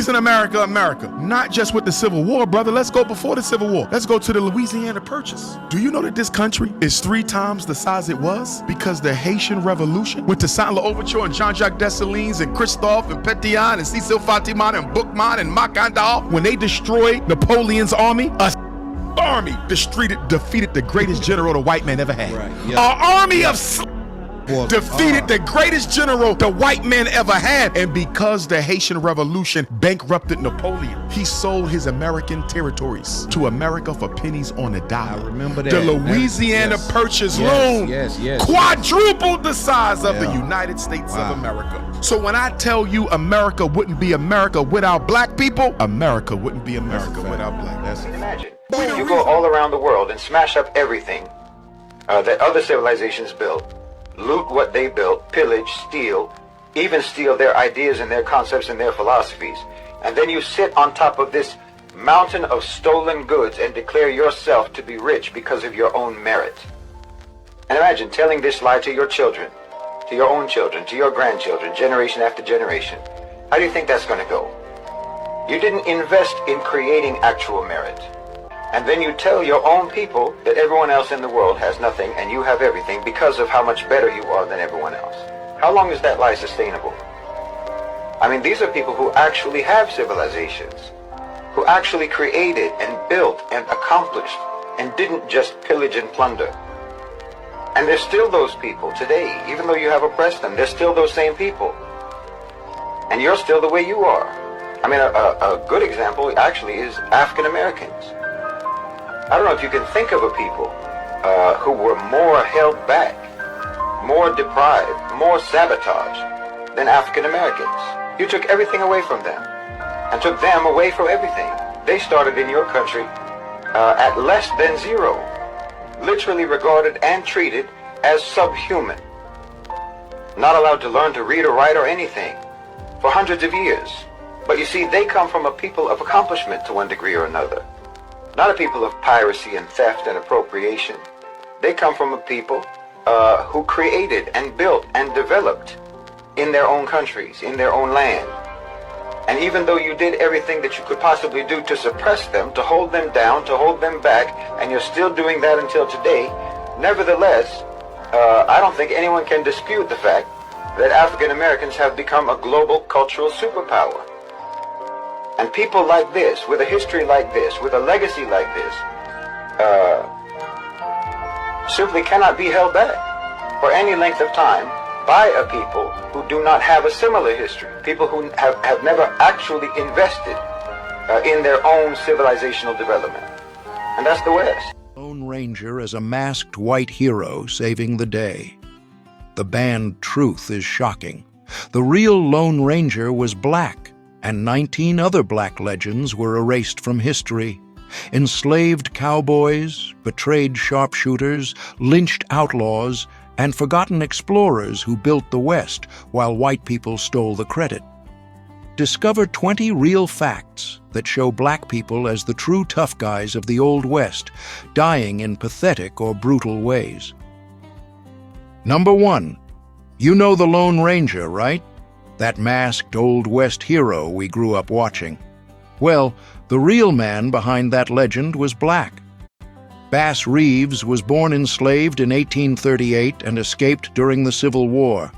reason America, America? Not just with the Civil War, brother. Let's go before the Civil War. Let's go to the Louisiana Purchase. Do you know that this country is 3 times the size it was? Because the Haitian Revolution, with the Toussaint L'Ouverture and Jean-Jacques Dessalines and Christophe and Pétion and Cecil Fatiman and Boukman and Macandal, when they destroyed Napoleon's army, army defeated the greatest general the white man ever had. Right, yeah. Our army of defeated the greatest general the white man ever had. And because the Haitian Revolution bankrupted Napoleon, he sold his American territories to America for pennies on the dollar. I remember that. The Louisiana Purchase loan quadrupled the size of the United States of America. So when I tell you America wouldn't be America without black people, America wouldn't be America without black people. Imagine, you go all around the world and smash up everything that other civilizations built. Loot what they built, pillage, steal, even steal their ideas and their concepts and their philosophies. And then you sit on top of this mountain of stolen goods and declare yourself to be rich because of your own merit. And imagine telling this lie to your children, to your own children, to your grandchildren, generation after generation. How do you think that's going to go? You didn't invest in creating actual merit. And then you tell your own people that everyone else in the world has nothing and you have everything because of how much better you are than everyone else. How long is that lie sustainable? I mean, these are people who actually have civilizations, who actually created and built and accomplished and didn't just pillage and plunder. And there's still those people today, even though you have oppressed them, there's still those same people. And you're still the way you are. I mean, a good example actually is African Americans. I don't know if you can think of a people who were more held back, more deprived, more sabotaged than African Americans. You took everything away from them and took them away from everything. They started in your country at less than zero, literally regarded and treated as subhuman, not allowed to learn to read or write or anything for hundreds of years. But you see, they come from a people of accomplishment to one degree or another. Not a people of piracy and theft and appropriation. They come from a people who created and built and developed in their own countries, in their own land. And even though you did everything that you could possibly do to suppress them, to hold them down, to hold them back, and you're still doing that until today, nevertheless, I don't think anyone can dispute the fact that African Americans have become a global cultural superpower. And people like this, with a history like this, with a legacy like this, simply cannot be held back for any length of time by a people who do not have a similar history, people who have never actually invested in their own civilizational development. And that's the West. Lone Ranger as a masked white hero saving the day. The banned truth is shocking. The real Lone Ranger was black, and 19 other black legends were erased from history. Enslaved cowboys, betrayed sharpshooters, lynched outlaws, and forgotten explorers who built the West while white people stole the credit. Discover 20 real facts that show black people as the true tough guys of the Old West, dying in pathetic or brutal ways. Number 1. You know the Lone Ranger, right? That masked Old West hero we grew up watching. Well, the real man behind that legend was black. Bass Reeves was born enslaved in 1838 and escaped during the Civil War.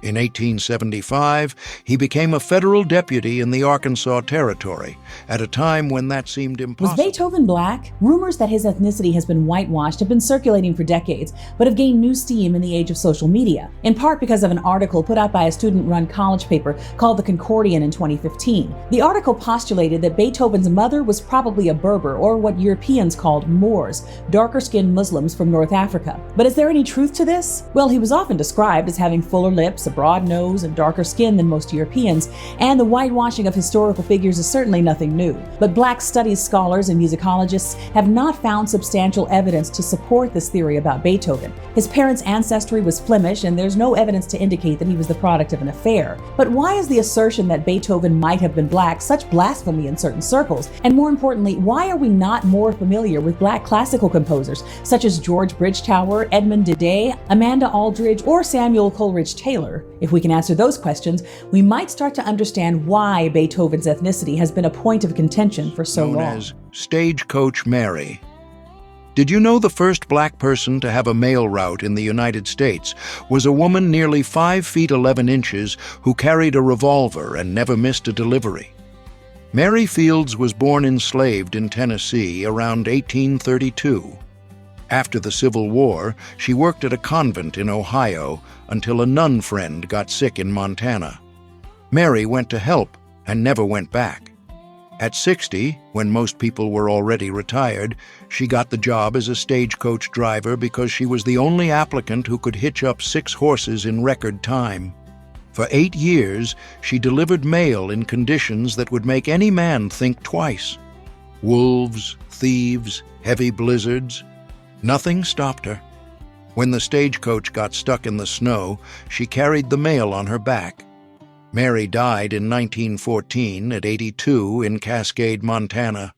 In 1875, he became a federal deputy in the Arkansas Territory at a time when that seemed impossible. Was Beethoven black? Rumors that his ethnicity has been whitewashed have been circulating for decades, but have gained new steam in the age of social media, in part because of an article put out by a student-run college paper called The Concordian in 2015. The article postulated that Beethoven's mother was probably a Berber, or what Europeans called Moors, darker-skinned Muslims from North Africa. But is there any truth to this? Well, he was often described as having fuller lips, a broad nose, and darker skin than most Europeans, and the whitewashing of historical figures is certainly nothing new. But Black studies scholars and musicologists have not found substantial evidence to support this theory about Beethoven. His parents' ancestry was Flemish, and there's no evidence to indicate that he was the product of an affair. But why is the assertion that Beethoven might have been black such blasphemy in certain circles? And more importantly, why are we not more familiar with black classical composers such as George Bridgetower, Edmund Dede, Amanda Aldridge, or Samuel Coleridge Taylor, character? If we can answer those questions, we might start to understand why Beethoven's ethnicity has been a point of contention for so known long. as Stagecoach Mary. Did you know the first black person to have a mail route in the United States was a woman nearly 5 feet 11 inches who carried a revolver and never missed a delivery? Mary Fields was born enslaved in Tennessee around 1832. After the Civil War, she worked at a convent in Ohio until a nun friend got sick in Montana. Mary went to help and never went back. At 60, when most people were already retired, she got the job as a stagecoach driver because she was the only applicant who could hitch up 6 horses in record time. For 8 years, she delivered mail in conditions that would make any man think twice. Wolves, thieves, heavy blizzards. Nothing stopped her. When the stagecoach got stuck in the snow, she carried the mail on her back. Mary died in 1914 at 82 in Cascade, Montana.